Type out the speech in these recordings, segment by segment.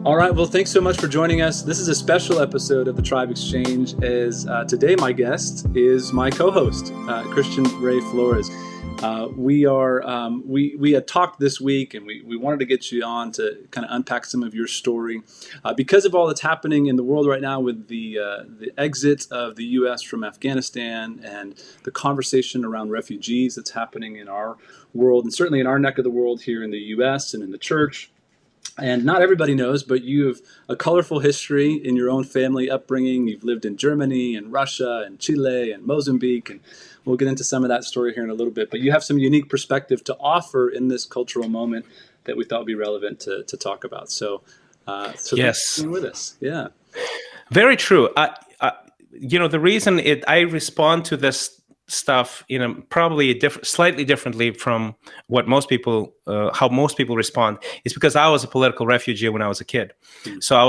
All right. Well, thanks so much for joining us. This is a special episode of the Tribe Exchange. As today, my guest is my co-host, Christian Ray Flores. We had talked this week, and we wanted to get you on to kind of unpack some of your story because of all that's happening in the world right now with the exit of the U.S. from Afghanistan and the conversation around refugees that's happening in our world, and certainly in our neck of the world here in the U.S. and in the church. And not everybody knows, but you have a colorful history in your own family upbringing. You've lived in Germany and Russia and Chile and Mozambique, and we'll get into some of that story here in a little bit. But you have some unique perspective to offer in this cultural moment that we thought would be relevant to talk about. So yes, thanks for being with us. Yeah, very true. The reason I respond to this stuff, probably slightly differently from what most people, how most people respond, is because I was a political refugee when I was a kid. So I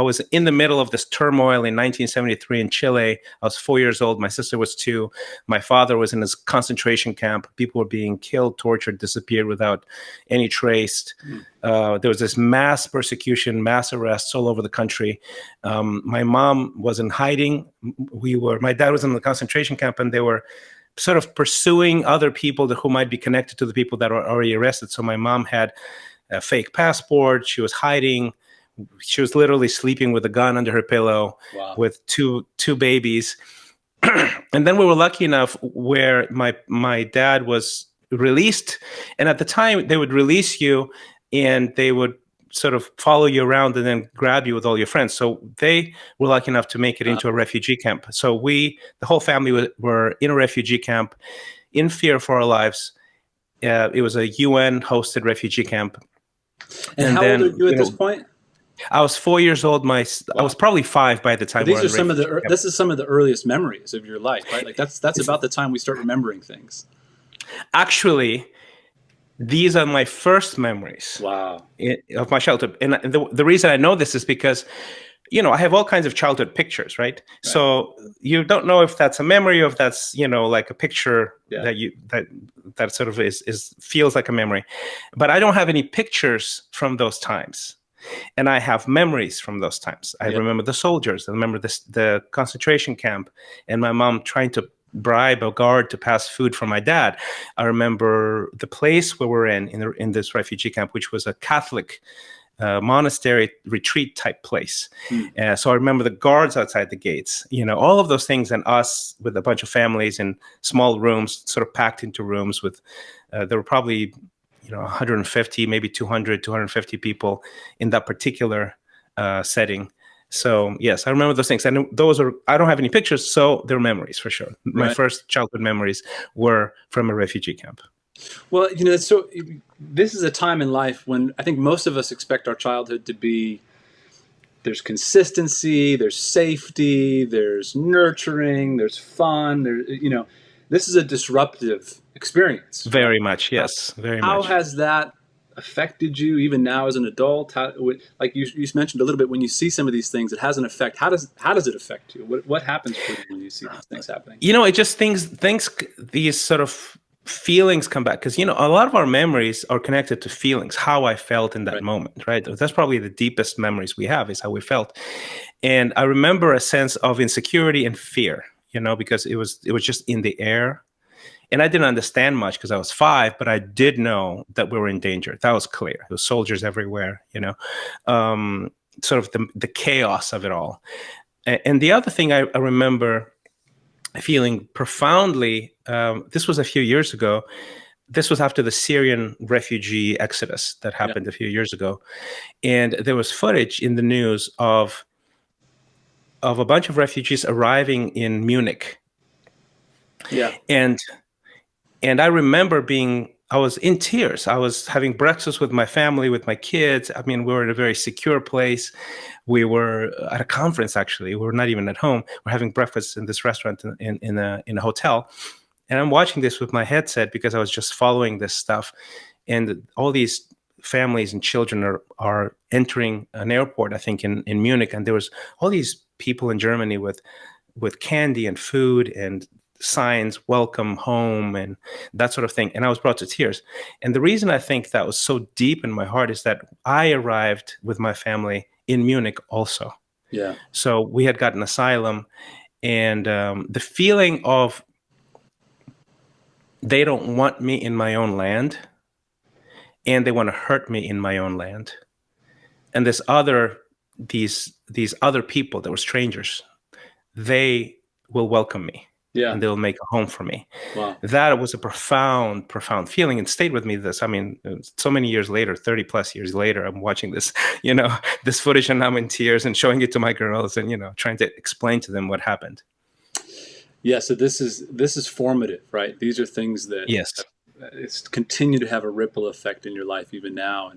was in the middle of this turmoil in 1973 in Chile. I was 4 years old. My sister was 2. My father was in his concentration camp. People were being killed, tortured, disappeared without any trace. There was this mass persecution, mass arrests all over the country. My mom was in hiding. My dad was in the concentration camp, and they were sort of pursuing other people who might be connected to the people that were already arrested. So my mom had a fake passport. She was hiding. She was literally sleeping with a gun under her pillow. Wow. With two babies. And then we were lucky enough where my dad was released. And at the time, they would release you and they would sort of follow you around and then grab you with all your friends. So they were lucky enough to make it into a refugee camp. So the whole family were in a refugee camp in fear for our lives. It was a UN-hosted refugee camp. And how old are you at this point? I was 4 years old. I was probably 5 by the time. This is some of the earliest memories of your life, right? Like that's about the time we start remembering things. Actually, these are my first memories. Wow. Of my childhood, and the reason I know this is because, I have all kinds of childhood pictures, right? So you don't know if that's a memory or if that's like a picture that sort of feels like a memory, but I don't have any pictures from those times. And I have memories from those times. I remember the soldiers. I remember the concentration camp and my mom trying to bribe a guard to pass food for my dad. I remember the place where we're in this refugee camp, which was a Catholic monastery retreat type place. So I remember the guards outside the gates, all of those things, and us with a bunch of families in small rooms, sort of packed into rooms with, there were probably 150, maybe 200, 250 people in that particular setting. So yes, I remember those things. And I don't have any pictures, so they're memories for sure. Right. My first childhood memories were from a refugee camp. Well, so this is a time in life when I think most of us expect our childhood to be, there's consistency, there's safety, there's nurturing, there's fun, this is a disruptive experience. Very much, yes. Very much. How has that affected you even now as an adult? Like you mentioned a little bit, when you see some of these things, it has an effect. How does it affect you? What happens for you when you see these things happening? It just these sort of feelings come back, because a lot of our memories are connected to feelings, how I felt in that moment, right? That's probably the deepest memories we have, is how we felt. And I remember a sense of insecurity and fear, because it was just in the air. And I didn't understand much because I was 5, but I did know that we were in danger. That was clear. There was soldiers everywhere, sort of the chaos of it all. And the other thing I remember feeling profoundly, this was a few years ago. This was after the Syrian refugee exodus that happened a few years ago. And there was footage in the news of a bunch of refugees arriving in Munich. Yeah. And I remember I was in tears. I was having breakfast with my family, with my kids. I mean, we were in a very secure place. We were at a conference, actually. We were not even at home. We're having breakfast in this restaurant in a hotel. And I'm watching this with my headset because I was just following this stuff. And all these families and children are entering an airport, I think, in Munich. And there was all these people in Germany with candy and food and signs, welcome home, and that sort of thing. And I was brought to tears. And the reason I think that was so deep in my heart is that I arrived with my family in Munich also. Yeah. So we had gotten asylum, and the feeling of they don't want me in my own land, and they want to hurt me in my own land. And these other people that were strangers, they will welcome me. Yeah. And they'll make a home for me. Wow. That was a profound feeling, and stayed with me. So many years later, 30 plus years later, I'm watching this, this footage, and I'm in tears and showing it to my girls, and, trying to explain to them what happened. Yeah. So this is formative, right? These are things that Yes, continue to have a ripple effect in your life even now.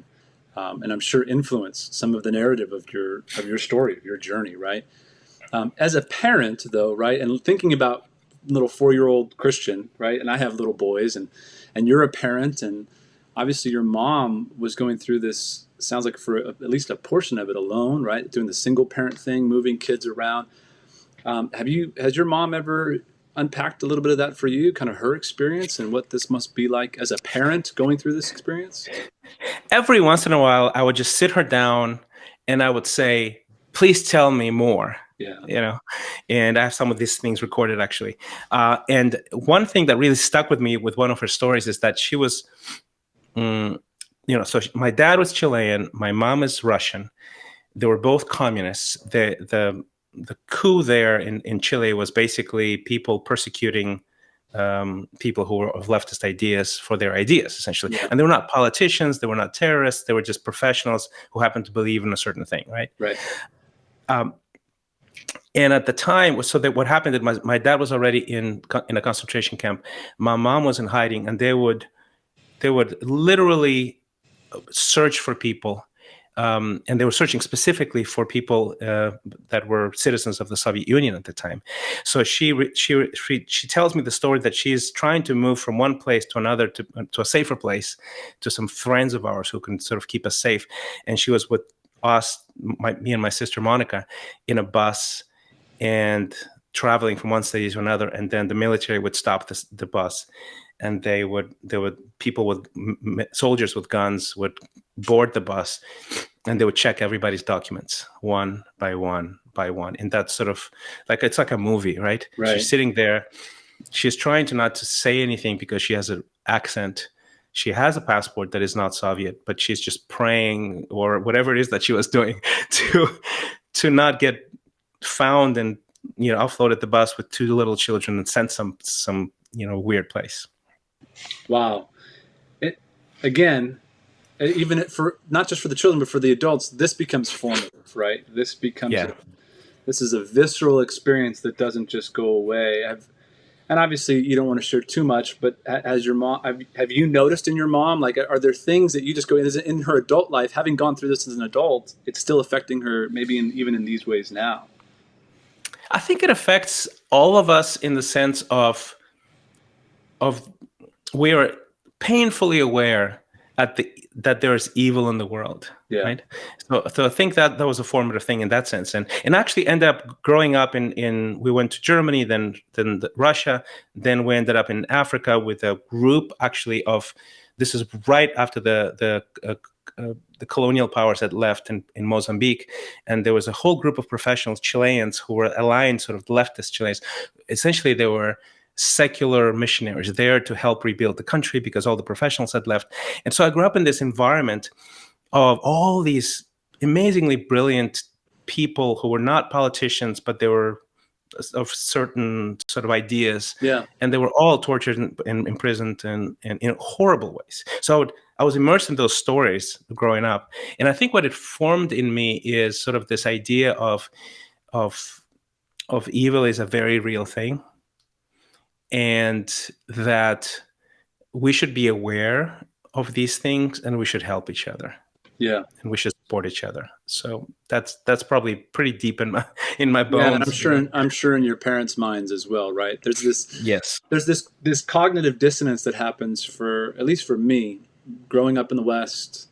And I'm sure influence some of the narrative of your story, of your journey, right? As a parent, though, right, and thinking about little 4-year-old Christian, right, and I have little boys, and you're a parent, and obviously your mom was going through this. Sounds like for at least a portion of it alone, right, doing the single parent thing, moving kids around. Has your mom ever unpacked a little bit of that for you, kind of her experience and what this must be like as a parent going through this experience? Every once in a while, I would just sit her down and I would say, please tell me more. Yeah. And I have some of these things recorded, actually. And one thing that really stuck with me with one of her stories is that she was, my dad was Chilean, my mom is Russian. They were both communists. The coup there in Chile was basically people persecuting people who were of leftist ideas for their ideas, essentially. Yeah. And they were not politicians, they were not terrorists, they were just professionals who happened to believe in a certain thing, right? Right. And at the time, so that what happened is my dad was already in a concentration camp. My mom was in hiding, and they would literally search for people. And they were searching specifically for people that were citizens of the Soviet Union at the time. So she tells me the story that she's trying to move from one place to another, to a safer place, to some friends of ours who can sort of keep us safe. And she was with us, me and my sister Monica, in a bus and traveling from one city to another. And then the military would stop the bus, and soldiers with guns would board the bus, and they would check everybody's documents one by one by one. And that's sort of it's like a movie, right? Right. She's sitting there. She's trying not to say anything because she has an accent. She has a passport that is not Soviet, but she's just praying or whatever it is that she was doing to not get found and offloaded the bus with 2 little children and sent some weird place. Wow. Again, even for not just for the children, but for the adults, this becomes formative, right? This becomes this is a visceral experience that doesn't just go away. And obviously you don't want to share too much, but as your mom, have you noticed in your mom, are there things that you just go in her adult life, having gone through this as an adult, it's still affecting her maybe even in these ways now? I think it affects all of us in the sense of we are painfully aware that there is evil in the world, right? So I think that was a formative thing in that sense, and actually ended up growing up in we went to Germany, then Russia, then we ended up in Africa with a group actually of, this is right after the colonial powers had left in Mozambique, and there was a whole group of professionals, Chileans, who were aligned, sort of leftist Chileans. Essentially, they were secular missionaries there to help rebuild the country because all the professionals had left. And so I grew up in this environment of all these amazingly brilliant people who were not politicians, but they were of certain sort of ideas. Yeah. And they were all tortured and imprisoned and in horrible ways. So I was immersed in those stories growing up. And I think what it formed in me is sort of this idea of evil is a very real thing, and that we should be aware of these things, and we should help each other. Yeah. And we should support each other. So that's probably pretty deep in my bones. Yeah, and I'm sure in your parents' minds as well, right? There's this cognitive dissonance that happens at least for me, growing up in the West,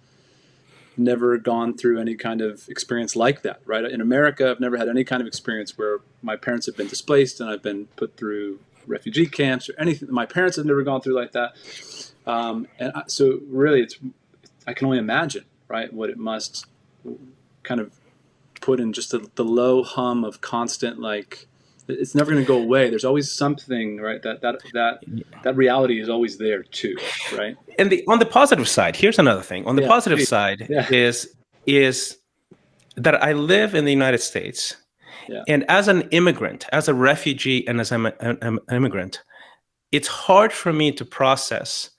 never gone through any kind of experience like that, right? In America, I've never had any kind of experience where my parents have been displaced and I've been put through refugee camps or anything. My parents have never gone through like that. So really, I can only imagine, right, what it must kind of put in just the low hum of constant, like, it's never going to go away. There's always something, right? That reality is always there too, right? And on the positive side, here's another thing. On the positive side is that I live in the United States, and as an immigrant, as a refugee, and as an immigrant, it's hard for me to process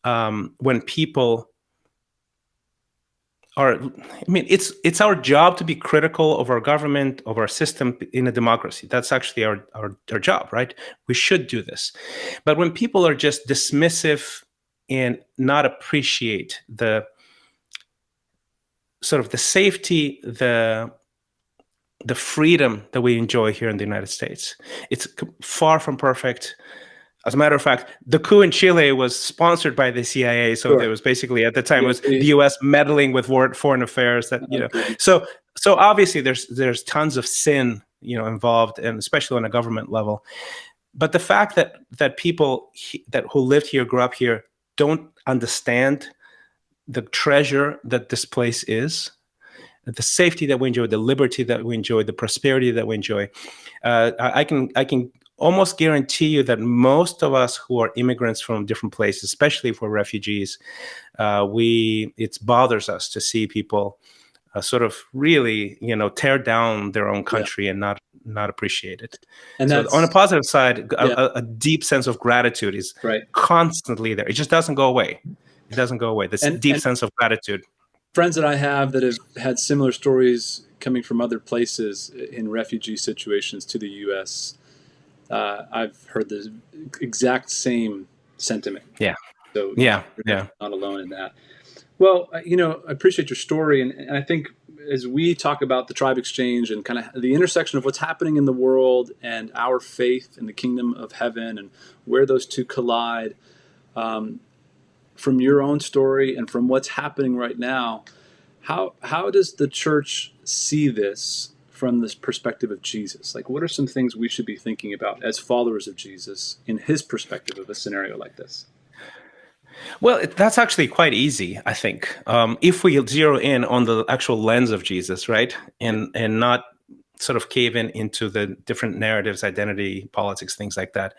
when people are. I mean, it's our job to be critical of our government, of our system in a democracy. That's actually our job, right? We should do this. But when people are just dismissive and not appreciate the sort of the safety, the freedom that we enjoy here in the United States, it's far from perfect. As a matter of fact, the coup in Chile was sponsored by the CIA, so it was basically, at the time, it was the U.S. meddling with foreign affairs. So obviously there's tons of sin, involved, and especially on a government level. But the fact that people who lived here, grew up here, don't understand the treasure that this place is, the safety that we enjoy, the liberty that we enjoy, the prosperity that we enjoy, I can almost guarantee you that most of us who are immigrants from different places, especially for refugees, it bothers us to see people sort of really, tear down their own country and not appreciate it. And so on a positive side, a deep sense of gratitude is constantly there. It just doesn't go away. It doesn't go away. This deep sense of gratitude. Friends that I have that have had similar stories coming from other places in refugee situations to the U.S., I've heard the exact same sentiment. Yeah. So you're not alone in that. Well, I appreciate your story, and I think as we talk about the Tribe Exchange and kind of the intersection of what's happening in the world and our faith in the kingdom of heaven and where those two collide, from your own story and from what's happening right now, how does the church see this from this perspective of Jesus? Like, what are some things we should be thinking about as followers of Jesus in his perspective of a scenario like this? Well, that's actually quite easy, I think, if we zero in on the actual lens of Jesus, right, and not sort of cave into the different narratives, identity, politics, things like that.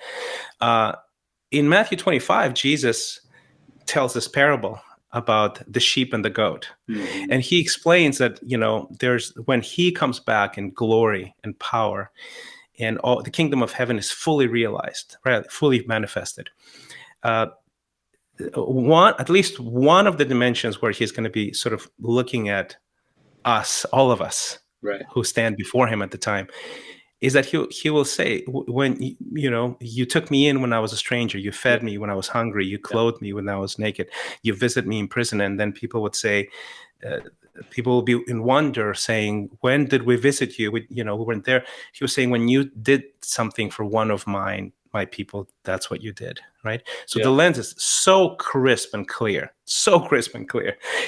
In Matthew 25, Jesus tells this parable about the sheep and the goat. Mm-hmm. And he explains that, when he comes back in glory and power and all, the kingdom of heaven is fully realized, right, fully manifested. At least one of the dimensions where he's going to be sort of looking at us, all of us, who stand before him at the time, is that he will say, when you took me in when I was a stranger, you fed me when I was hungry, you clothed me when I was naked, you visited me in prison. And then people would say, people will be in wonder saying, when did we visit you? We weren't there. He was saying, when you did something for one of my people, that's what you did, right? So the lens is so crisp and clear.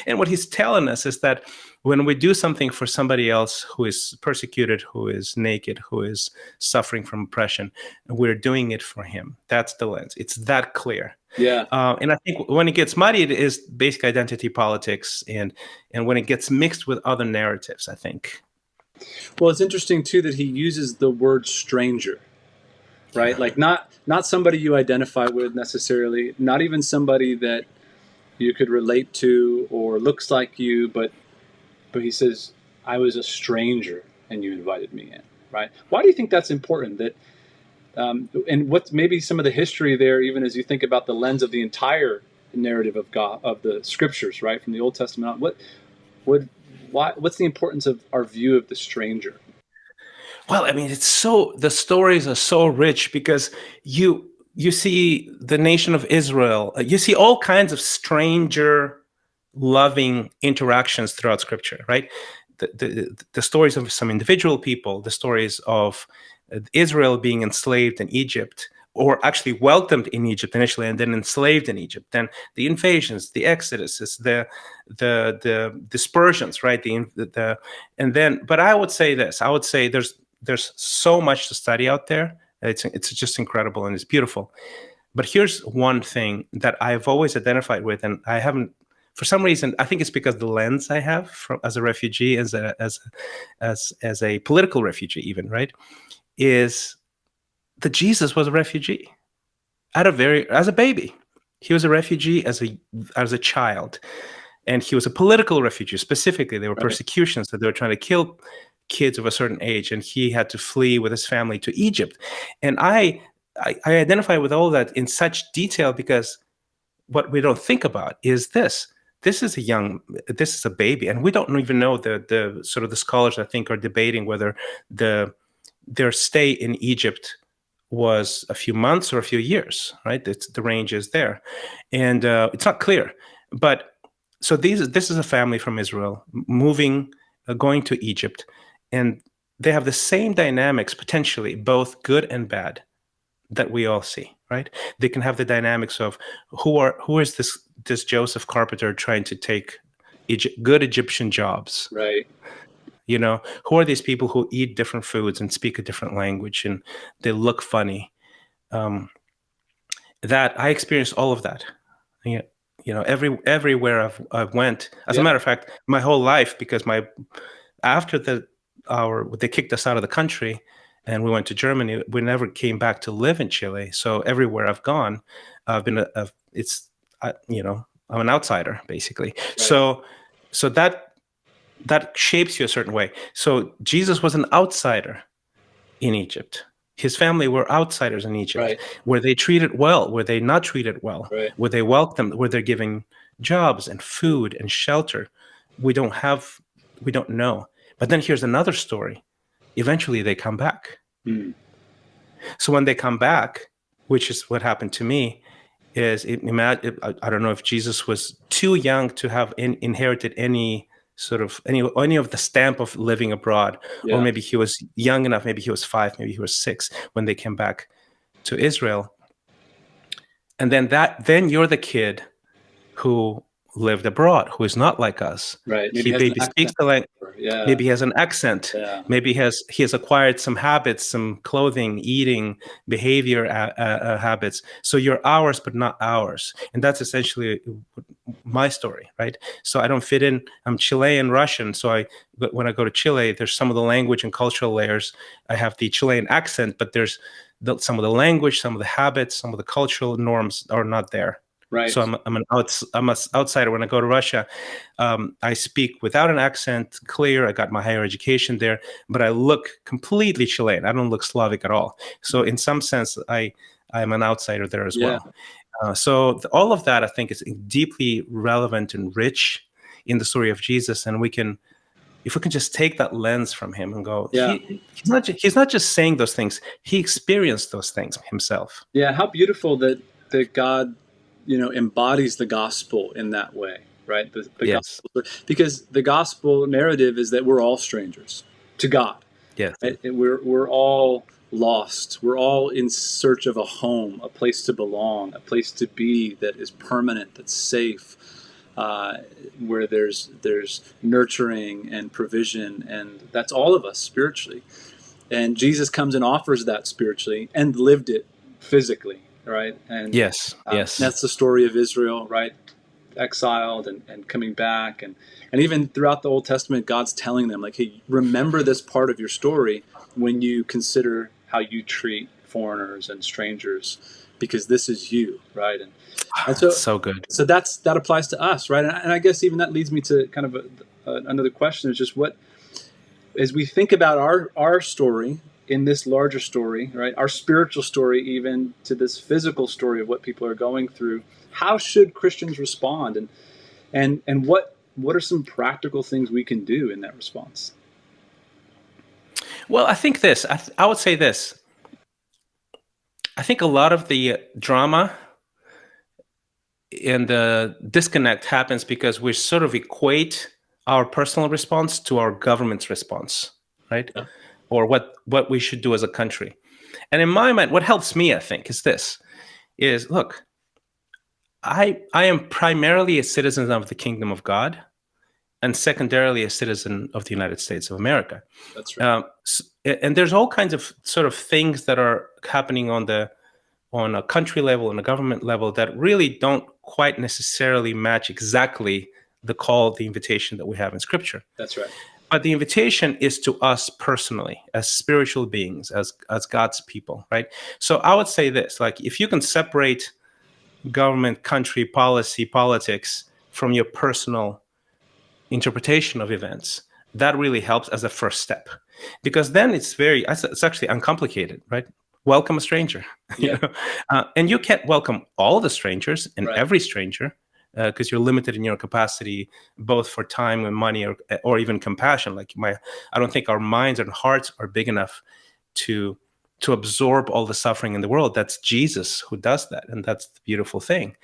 And what he's telling us is that when we do something for somebody else who is persecuted, who is naked, who is suffering from oppression, we're doing it for him. That's the lens. It's that clear. Yeah. And I think when it gets muddied, it is basic identity politics, and when it gets mixed with other narratives, I think. Well, it's interesting too that he uses the word stranger. Right? Like not somebody you identify with necessarily, not even somebody that you could relate to or looks like you, but he says, I was a stranger and you invited me in, right? Why do you think that's important? That and what's maybe some of the history there, even as you think about the lens of the entire narrative of God, of the scriptures, right? From the Old Testament on, what's the importance of our view of the stranger? Well, I mean, the stories are so rich because you see the nation of Israel, you see all kinds of stranger loving interactions throughout Scripture, right? The stories of some individual people, the stories of Israel being enslaved in Egypt, or actually welcomed in Egypt initially and then enslaved in Egypt, then the invasions, the exoduses, the dispersions, right? But I would say this. I would say there's so much to study out there It's just incredible and it's beautiful. But here's one thing that I've always identified with, and I haven't, for some reason, I think it's because the lens I have as a refugee, as a political refugee, even, right, is that Jesus was a refugee as a baby. He was a refugee as a child, and he was a political refugee. Specifically, there were persecutions that they were trying to kill kids of a certain age, and he had to flee with his family to Egypt. And I identify with all that in such detail because what we don't think about is this. This is a baby, and we don't even know the sort of the scholars, I think, are debating whether their stay in Egypt was a few months or a few years, right? The range is there, and it's not clear. But so this is a family from Israel moving, going to Egypt, and they have the same dynamics, potentially, both good and bad, that we all see, right? They can have the dynamics of who is this Joseph carpenter trying to take good Egyptian jobs, right? Who are these people who eat different foods and speak a different language and they look funny? That I experienced all of that. Everywhere I've went. As a matter of fact, my whole life, because after they kicked us out of the country and we went to Germany, we never came back to live in Chile. So everywhere I've gone, I've been I'm an outsider basically. Right. So that shapes you a certain way. So Jesus was an outsider in Egypt. His family were outsiders in Egypt. Right. Were they treated well? Were they not treated well? Right. Were they welcomed? Were they given jobs and food and shelter? We don't know. But then here's another story. Eventually they come back. Mm. So when they come back, which is what happened to me, I don't know if Jesus was too young to have inherited any of the stamp of living abroad, or maybe he was young enough, maybe he was 5, maybe he was 6 when they came back to Israel. And then you're the kid who lived abroad, who is not like us. Right. Maybe he speaks the language. Yeah. Maybe he has an accent. Yeah. Maybe he has acquired some habits, some clothing, eating, behavior habits. So you're ours, but not ours. And that's essentially my story, right? So I don't fit in. I'm Chilean Russian. So when I go to Chile, there's some of the language and cultural layers. I have the Chilean accent, but there's some of the language, some of the habits, some of the cultural norms are not there. Right. So I'm an outsider when I go to Russia. I speak without an accent, clear. I got my higher education there, but I look completely Chilean. I don't look Slavic at all. So in some sense, I'm an outsider there as well. So all of that, I think, is deeply relevant and rich in the story of Jesus. And if we can just take that lens from him and go, he's not just saying those things. He experienced those things himself. Yeah, how beautiful that God embodies the gospel in that way, right? The gospel, because the gospel narrative is that we're all strangers to God. Yes. Right? And we're all lost. We're all in search of a home, a place to belong, a place to be that is permanent, that's safe, where there's nurturing and provision, and that's all of us spiritually. And Jesus comes and offers that spiritually and lived it physically. Right. And yes. That's the story of Israel, right? Exiled and coming back. And even throughout the Old Testament, God's telling them, like, hey, remember this part of your story when you consider how you treat foreigners and strangers, because this is you, right? And so good. So that applies to us, right? And I guess even that leads me to kind of another question, is just as we think about our story in this larger story, right? Our spiritual story, even to this physical story of what people are going through. How should Christians respond, and what are some practical things we can do in that response? Well, I think this. I would say this. I think a lot of the drama and the disconnect happens because we sort of equate our personal response to our government's response, right? Yeah. Or what we should do as a country. And in my mind, what helps me, I think, is look, I am primarily a citizen of the kingdom of God, and secondarily a citizen of the United States of America. That's right. And there's all kinds of sort of things that are happening on a country level and a government level that really don't quite necessarily match exactly the call, the invitation that we have in Scripture. That's right. But the invitation is to us personally, as spiritual beings, as God's people, right? So I would say this, like, if you can separate government, country, policy, politics from your personal interpretation of events, that really helps as a first step, because then it's actually uncomplicated, right? Welcome a stranger. Yeah. And you can't welcome all the strangers and Right. every stranger, because you're limited in your capacity, both for time and money, or even compassion. Like I don't think our minds and hearts are big enough to absorb all the suffering in the world. That's Jesus who does that, and that's the beautiful thing.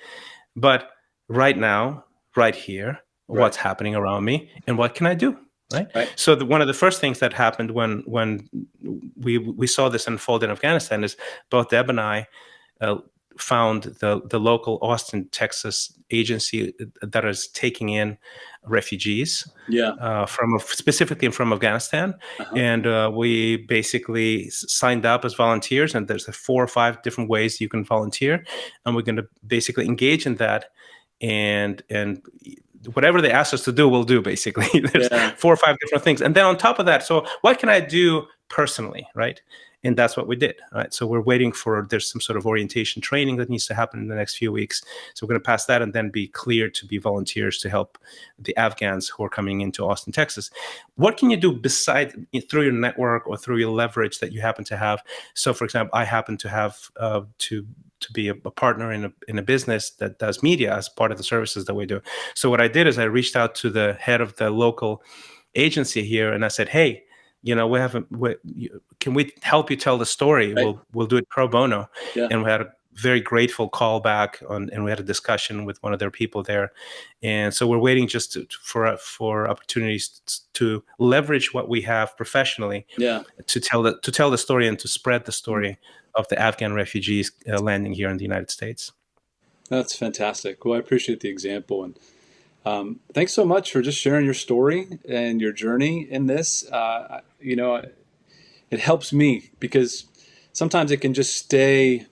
But right now, right here, Right. what's happening around me, and what can I do? Right. Right. So one of the first things that happened when we saw this unfold in Afghanistan is both Deb and I found the local Austin, Texas agency that is taking in refugees, Yeah. specifically from Afghanistan. Uh-huh. And we basically signed up as volunteers, and there's 4 or 5 different ways you can volunteer, and we're going to basically engage in that, and whatever they ask us to do, we'll do, basically. There's 4 or 5 different things. And then on top of that, so what can I do personally, right? And that's what we did, right? So we're waiting there's some sort of orientation training that needs to happen in the next few weeks. So we're going to pass that and then be cleared to be volunteers to help the Afghans who are coming into Austin, Texas. What can you do through your network or through your leverage that you happen to have? So, for example, I happen to have to be a partner in a business that does media as part of the services that we do. So what I did is I reached out to the head of the local agency here, and I said, hey, can we help you tell the story? Right. We'll do it pro bono. Yeah. And we had a very grateful call back and we had a discussion with one of their people there. And so we're waiting just for opportunities to leverage what we have professionally, to tell the story and to spread the story of the Afghan refugees landing here in the United States. That's fantastic. Well, I appreciate the example, and thanks so much for just sharing your story and your journey in this. It helps me because sometimes it can just stay.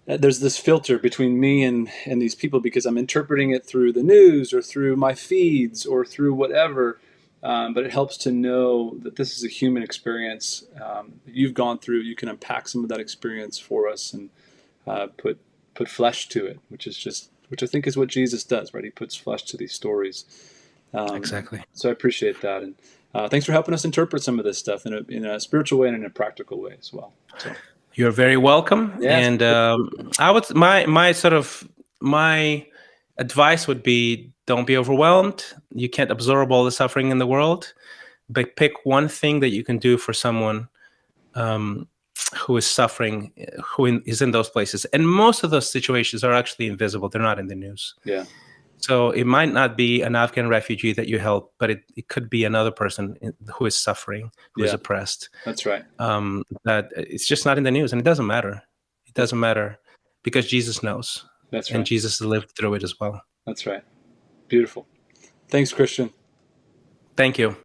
There's this filter between me and these people because I'm interpreting it through the news or through my feeds or through whatever. But it helps to know that this is a human experience you've gone through. You can unpack some of that experience for us and put flesh to it, which I think is what Jesus does, right? He puts flesh to these stories. Exactly. So I appreciate that, and thanks for helping us interpret some of this stuff in a spiritual way and in a practical way as well. So. You're very welcome. Yeah, and my advice would be, don't be overwhelmed. You can't absorb all the suffering in the world, but pick one thing that you can do for someone who is suffering, is in those places. And most of those situations are actually invisible. They're not in the news. Yeah. So it might not be an Afghan refugee that you help, but it could be another person who is suffering, who is oppressed. That's right. That it's just not in the news, and it doesn't matter. It doesn't matter because Jesus knows. That's right. And Jesus lived through it as well. That's right. Beautiful. Thanks, Christian. Thank you.